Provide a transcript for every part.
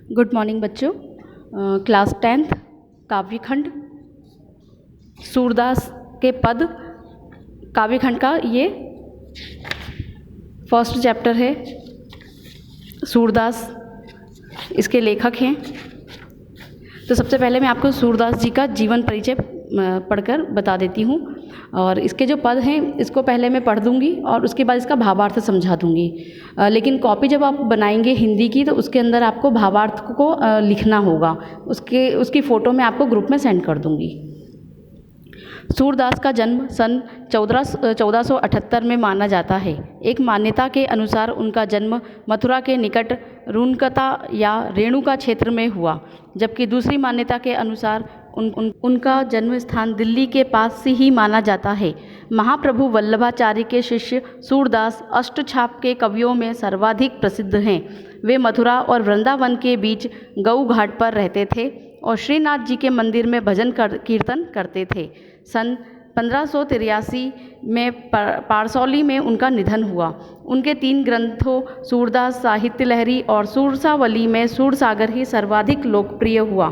Good morning बच्चों। Class 10th काव्यखंड Surdas के पद काव्यखंड का ये फर्स्ट चैप्टर है। सूरदास इसके लेखक हैं। तो सबसे पहले मैं आपको सूरदास जी का जीवन परिचय पढ़कर बता देती हूँ, और इसके जो पद हैं इसको पहले मैं पढ़ दूँगी और उसके बाद इसका भावार्थ समझा दूँगी। लेकिन कॉपी जब आप बनाएंगे हिंदी की तो उसके अंदर आपको भावार्थ को लिखना होगा। उसकी फ़ोटो मैं आपको ग्रुप में सेंड कर दूँगी। सूरदास का जन्म सन 1478 में माना जाता है। एक मान्यता के अनुसार उनका जन्म मथुरा के निकट रुनकता या रेणुका क्षेत्र में हुआ, जबकि दूसरी मान्यता के अनुसार उनका जन्म स्थान दिल्ली के पास से ही माना जाता है। महाप्रभु वल्लभाचार्य के शिष्य सूरदास अष्टछाप के कवियों में सर्वाधिक प्रसिद्ध हैं। वे मथुरा और वृंदावन के बीच गऊ घाट पर रहते थे और श्रीनाथ जी के मंदिर में भजन कीर्तन करते थे। सन 1583 में पारसौली में उनका निधन हुआ। उनके 3 ग्रंथों सूरदास साहित्य लहरी और सूरसावली में सूरसागर ही सर्वाधिक लोकप्रिय हुआ।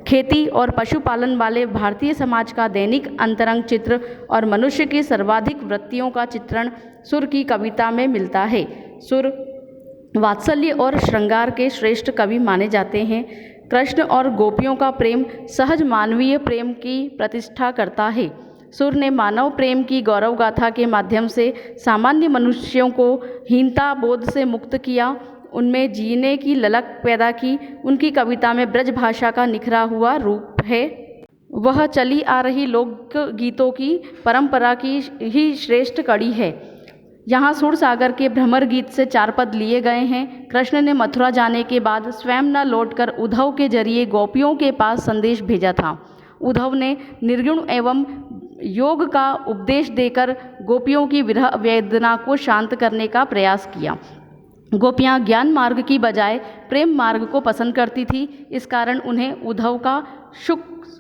खेती और पशुपालन वाले भारतीय समाज का दैनिक अंतरंग चित्र और मनुष्य की सर्वाधिक वृत्तियों का चित्रण सुर की कविता में मिलता है। सुर वात्सल्य और श्रृंगार के श्रेष्ठ कवि माने जाते हैं। कृष्ण और गोपियों का प्रेम सहज मानवीय प्रेम की प्रतिष्ठा करता है। सुर ने मानव प्रेम की गौरव गाथा के माध्यम से सामान्य मनुष्यों को हीनता बोध से मुक्त किया, उनमें जीने की ललक पैदा की। उनकी कविता में ब्रज भाषा का निखरा हुआ रूप है। वह चली आ रही लोक गीतों की परंपरा की ही श्रेष्ठ कड़ी है। यहाँ सूरसागर के भ्रमर गीत से 4 पद लिए गए हैं। कृष्ण ने मथुरा जाने के बाद स्वयं न लौटकर उद्धव के जरिए गोपियों के पास संदेश भेजा था। उद्धव ने निर्गुण एवं योग का उपदेश देकर गोपियों की विरह वेदना को शांत करने का प्रयास किया। गोपियाँ ज्ञान मार्ग की बजाय प्रेम मार्ग को पसंद करती थी। इस कारण उन्हें उद्धव का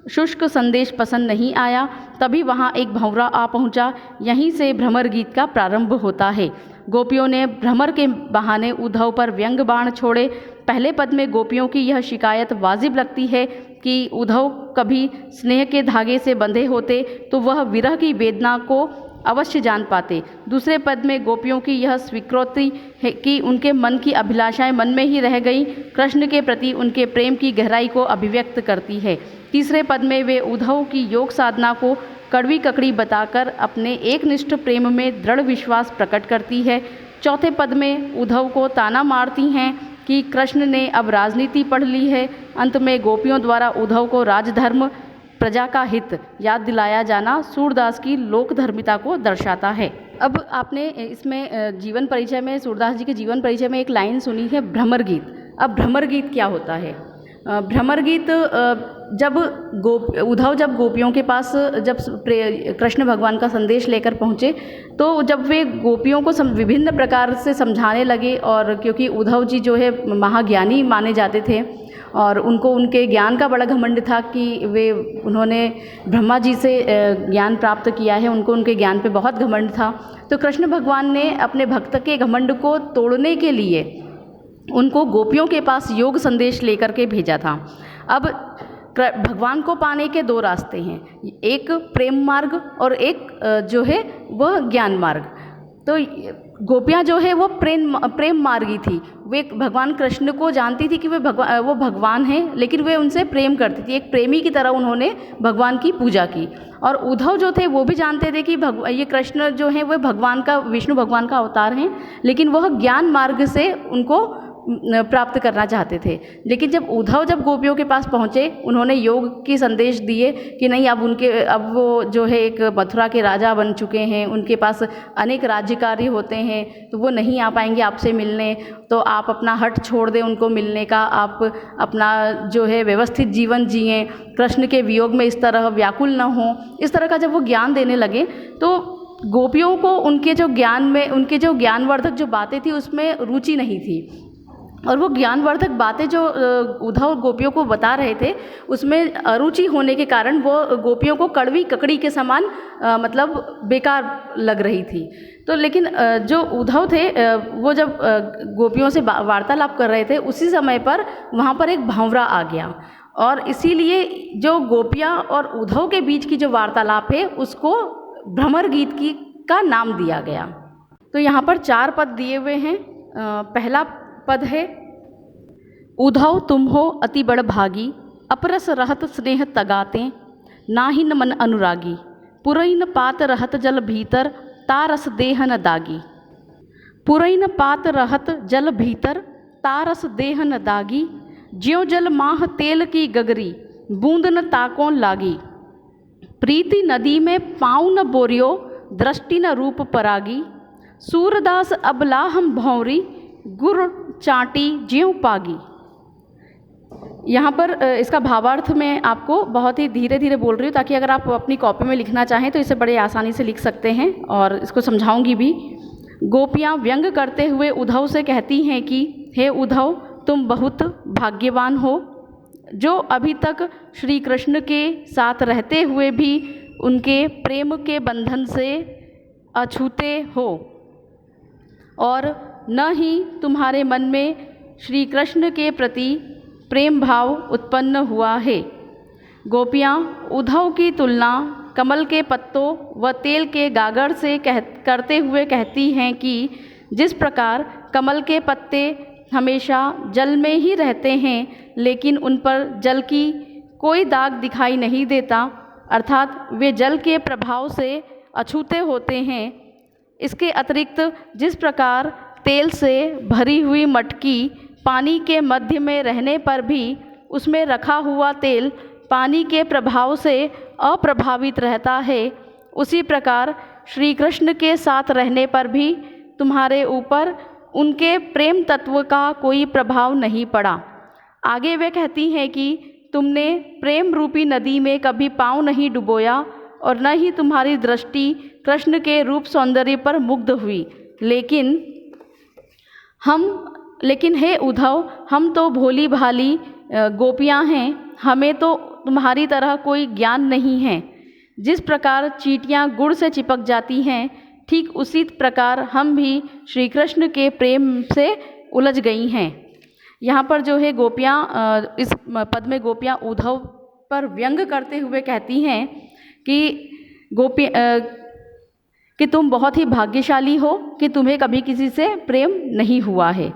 शुष्क संदेश पसंद नहीं आया। तभी वहाँ एक भंवरा आ पहुँचा। यहीं से भ्रमर गीत का प्रारंभ होता है। गोपियों ने भ्रमर के बहाने उद्धव पर व्यंग बाण छोड़े। पहले पद में गोपियों की यह शिकायत वाजिब लगती है कि उद्धव कभी स्नेह के धागे से बंधे होते तो वह विरह की वेदना को अवश्य जान पाते। दूसरे पद में गोपियों की यह स्वीकृति है कि उनके मन की अभिलाषाएं मन में ही रह गई, कृष्ण के प्रति उनके प्रेम की गहराई को अभिव्यक्त करती है। तीसरे पद में वे उद्धव की योग साधना को कड़वी ककड़ी बताकर अपने एकनिष्ठ प्रेम में दृढ़ विश्वास प्रकट करती है। चौथे पद में उद्धव को ताना मारती हैं कि कृष्ण ने अब राजनीति पढ़ ली है। अंत में गोपियों द्वारा उद्धव को राजधर्म प्रजा का हित याद दिलाया जाना सूरदास की लोकधर्मिता को दर्शाता है। अब आपने इसमें जीवन परिचय में सूरदास जी के जीवन परिचय में एक लाइन सुनी है, भ्रमर गीत। अब भ्रमर गीत क्या होता है? भ्रमर गीत जब उद्धव जब गोपियों के पास जब कृष्ण भगवान का संदेश लेकर पहुँचे तो जब वे गोपियों को विभिन्न प्रकार से समझाने लगे, और क्योंकि उद्धव जी जो है महाज्ञानी माने जाते थे और उनको उनके ज्ञान का बड़ा घमंड था कि उन्होंने ब्रह्मा जी से ज्ञान प्राप्त किया है, उनको उनके ज्ञान पे बहुत घमंड था। तो कृष्ण भगवान ने अपने भक्त के घमंड को तोड़ने के लिए उनको गोपियों के पास योग संदेश लेकर के भेजा था। अब भगवान को पाने के 2 रास्ते हैं, एक प्रेम मार्ग और एक जो है वह ज्ञान मार्ग। तो गोपियाँ जो है वो प्रेम मार्गी थी। वे भगवान कृष्ण को जानती थी कि वो भगवान हैं, लेकिन वे उनसे प्रेम करती थी। एक प्रेमी की तरह उन्होंने भगवान की पूजा की। और उद्धव जो थे वो भी जानते थे कि ये कृष्ण जो है वो विष्णु भगवान का अवतार हैं, लेकिन वह ज्ञान मार्ग से उनको प्राप्त करना चाहते थे। लेकिन जब उद्धव गोपियों के पास पहुँचे, उन्होंने योग की संदेश दिए कि नहीं, अब वो जो है एक मथुरा के राजा बन चुके हैं, उनके पास अनेक राज्यकारी होते हैं, तो वो नहीं आ पाएंगे आपसे मिलने। तो आप अपना हट छोड़ दें उनको मिलने का, आप अपना जो है व्यवस्थित जीवन जिएं, कृष्ण के वियोग में इस तरह व्याकुल न हों। इस तरह का जब वो ज्ञान देने लगे तो गोपियों को उनके जो ज्ञानवर्धक जो बातें थी उसमें रुचि नहीं थी। और वो ज्ञानवर्धक बातें जो उद्धव गोपियों को बता रहे थे, उसमें अरुचि होने के कारण वो गोपियों को कड़वी ककड़ी के समान मतलब बेकार लग रही थी। तो लेकिन जो उद्धव थे वो जब गोपियों से वार्तालाप कर रहे थे, उसी समय पर वहाँ पर एक भंवरा आ गया, और इसीलिए जो गोपियाँ और उद्धव के बीच की जो वार्तालाप है उसको भ्रमर गीत की का नाम दिया गया। तो यहाँ पर 4 पद दिए हुए हैं। पहला पद है, उद्धव तुम हो अति बड़ भागी, अपरस रहत स्नेह तगाते, नाहिन मन अनुरागी, पुरैन पात रहत जल भीतर, तारस देह न दागी। पुरैन पात रहत जल भीतर, तारस देह न दागी, ज्यों जल माह तेल की गगरी, बूंद न ताकों लागी। प्रीति नदी में पाँव न बोरियो, दृष्टि न रूप परागी, सूरदास अबला हम भौरी, गुर चाटी ज्यों पागी। यहाँ पर इसका भावार्थ मैं आपको बहुत ही धीरे धीरे बोल रही हूँ, ताकि अगर आप अपनी कॉपी में लिखना चाहें तो इसे बड़े आसानी से लिख सकते हैं, और इसको समझाऊंगी भी। गोपियाँ व्यंग करते हुए उद्धव से कहती हैं कि हे उद्धव, तुम बहुत भाग्यवान हो, जो अभी तक श्री कृष्ण के साथ रहते हुए भी उनके प्रेम के बंधन से अछूते हो, और न ही तुम्हारे मन में श्री कृष्ण के प्रति प्रेम भाव उत्पन्न हुआ है। गोपियाँ उद्धव की तुलना कमल के पत्तों व तेल के गागर से करते हुए कहती हैं कि जिस प्रकार कमल के पत्ते हमेशा जल में ही रहते हैं, लेकिन उन पर जल की कोई दाग दिखाई नहीं देता, अर्थात वे जल के प्रभाव से अछूते होते हैं। इसके अतिरिक्त जिस प्रकार तेल से भरी हुई मटकी पानी के मध्य में रहने पर भी उसमें रखा हुआ तेल पानी के प्रभाव से अप्रभावित रहता है, उसी प्रकार श्री कृष्ण के साथ रहने पर भी तुम्हारे ऊपर उनके प्रेम तत्व का कोई प्रभाव नहीं पड़ा। आगे वे कहती हैं कि तुमने प्रेम रूपी नदी में कभी पाँव नहीं डुबोया, और न ही तुम्हारी दृष्टि कृष्ण के रूप सौंदर्य पर मुग्ध हुई, लेकिन हे उद्धव, हम तो भोली भाली गोपियाँ हैं, हमें तो तुम्हारी तरह कोई ज्ञान नहीं है। जिस प्रकार चींटियाँ गुड़ से चिपक जाती हैं, ठीक उसी प्रकार हम भी श्री कृष्ण के प्रेम से उलझ गई हैं। यहाँ पर जो है गोपियाँ, इस पद में गोपियाँ उद्धव पर व्यंग करते हुए कहती हैं कि तुम बहुत ही भाग्यशाली हो कि तुम्हें कभी किसी से प्रेम नहीं हुआ है।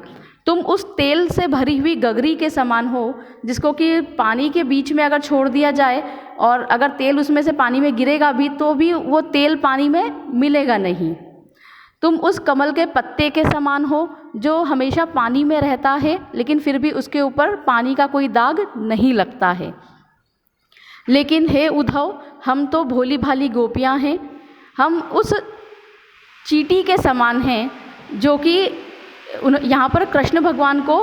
तुम उस तेल से भरी हुई गगरी के समान हो, जिसको कि पानी के बीच में अगर छोड़ दिया जाए और अगर तेल उसमें से पानी में गिरेगा भी तो भी वो तेल पानी में मिलेगा नहीं। तुम उस कमल के पत्ते के समान हो जो हमेशा पानी में रहता है, लेकिन फिर भी उसके ऊपर पानी का कोई दाग नहीं लगता है। लेकिन हे उद्धव, हम तो भोली भाली गोपियाँ हैं, हम उस चींटी के समान हैं जो कि यहाँ पर कृष्ण भगवान को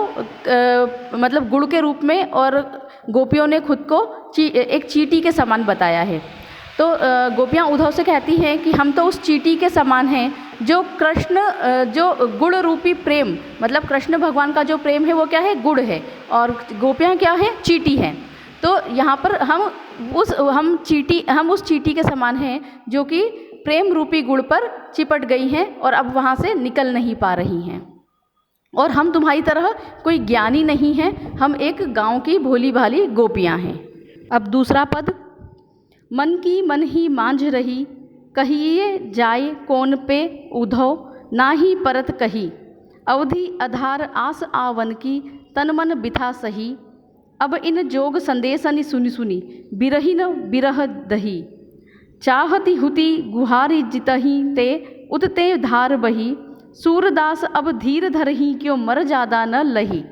मतलब गुड़ के रूप में, और गोपियों ने खुद को एक चींटी के समान बताया है। तो गोपियाँ उद्धव से कहती हैं कि हम तो उस चींटी के समान हैं जो जो गुड़ रूपी प्रेम, मतलब कृष्ण भगवान का जो प्रेम है वो क्या है, गुड़ है, और गोपियाँ क्या है, चींटी हैं। तो यहाँ पर हम उस चींटी के समान हैं जो कि प्रेम रूपी गुड़ पर चिपट गई हैं और अब वहाँ से निकल नहीं पा रही हैं। और हम तुम्हारी तरह कोई ज्ञानी नहीं हैं, हम एक गांव की भोली भाली गोपियाँ हैं। अब दूसरा पद, मन की मन ही मांझ रही, कहिए जाए कौन पे उद्धव, ना ही परत कही, अवधि आधार आस आवन की, तन मन बिथा सही, अब इन जोग संदेशनि सुनि सुनी, बिरहिन बिरह दही, चाहती हुती गुहारी जितही ते, उतते धार बही, सूरदास अब धीर धरही, क्यों मर ज्यादा न लही।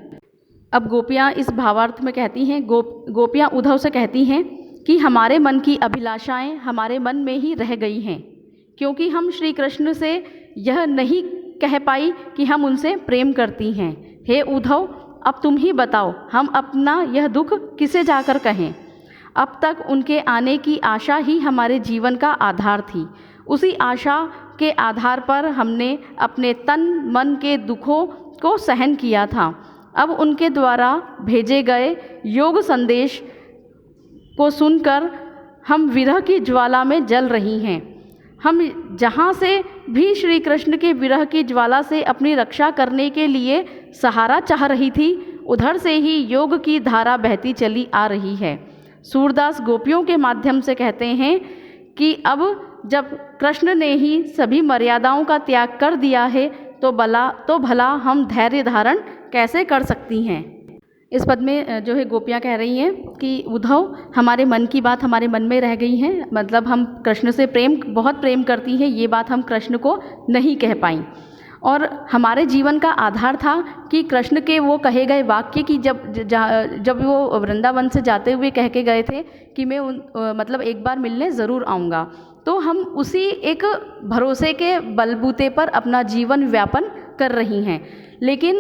अब गोपियाँ इस भावार्थ में कहती हैं, गोपियाँ उद्धव से कहती हैं कि हमारे मन की अभिलाषाएं हमारे मन में ही रह गई हैं, क्योंकि हम श्री कृष्ण से यह नहीं कह पाई कि हम उनसे प्रेम करती हैं। हे उद्धव, अब तुम ही बताओ, हम अपना यह दुख किसे जाकर कहें। अब तक उनके आने की आशा ही हमारे जीवन का आधार थी। उसी आशा के आधार पर हमने अपने तन मन के दुखों को सहन किया था। अब उनके द्वारा भेजे गए योग संदेश को सुनकर हम विरह की ज्वाला में जल रही हैं। हम जहाँ से भी श्री कृष्ण के विरह की ज्वाला से अपनी रक्षा करने के लिए सहारा चाह रही थी, उधर से ही योग की धारा बहती चली आ रही है। सूरदास गोपियों के माध्यम से कहते हैं कि अब जब कृष्ण ने ही सभी मर्यादाओं का त्याग कर दिया है तो भला हम धैर्य धारण कैसे कर सकती हैं। इस पद में जो है गोपियाँ कह रही हैं कि उद्धव, हमारे मन की बात हमारे मन में रह गई है, मतलब हम कृष्ण से बहुत प्रेम करती हैं, ये बात हम कृष्ण को नहीं कह पाई। और हमारे जीवन का आधार था कि कृष्ण के वो कहे गए वाक्य कि जब वो वृंदावन से जाते हुए कह के गए थे कि मैं मतलब एक बार मिलने ज़रूर आऊँगा, तो हम उसी एक भरोसे के बलबूते पर अपना जीवन व्यापन कर रही हैं। लेकिन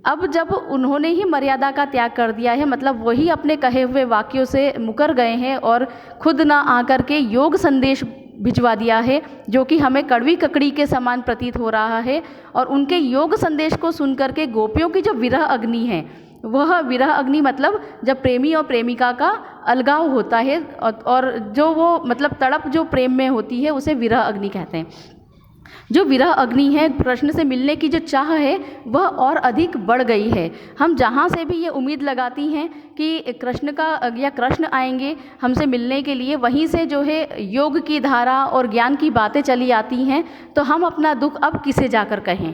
अब जब उन्होंने ही मर्यादा का त्याग कर दिया है, मतलब वही अपने कहे हुए वाक्यों से मुकर गए हैं और खुद ना आकर के योग संदेश भिजवा दिया है, जो कि हमें कड़वी ककड़ी के समान प्रतीत हो रहा है। और उनके योग संदेश को सुनकर के गोपियों की जो विरह अग्नि है, वह विरह अग्नि मतलब जब प्रेमी और प्रेमिका का अलगाव होता है और जो वो मतलब तड़प जो प्रेम में होती है, उसे विरह अग्नि कहते हैं। जो विरह अग्नि है, कृष्ण से मिलने की जो चाह है, वह और अधिक बढ़ गई है। हम जहाँ से भी ये उम्मीद लगाती हैं कि कृष्ण आएंगे हमसे मिलने के लिए, वहीं से जो है योग की धारा और ज्ञान की बातें चली आती हैं, तो हम अपना दुख अब किसे जाकर कहें।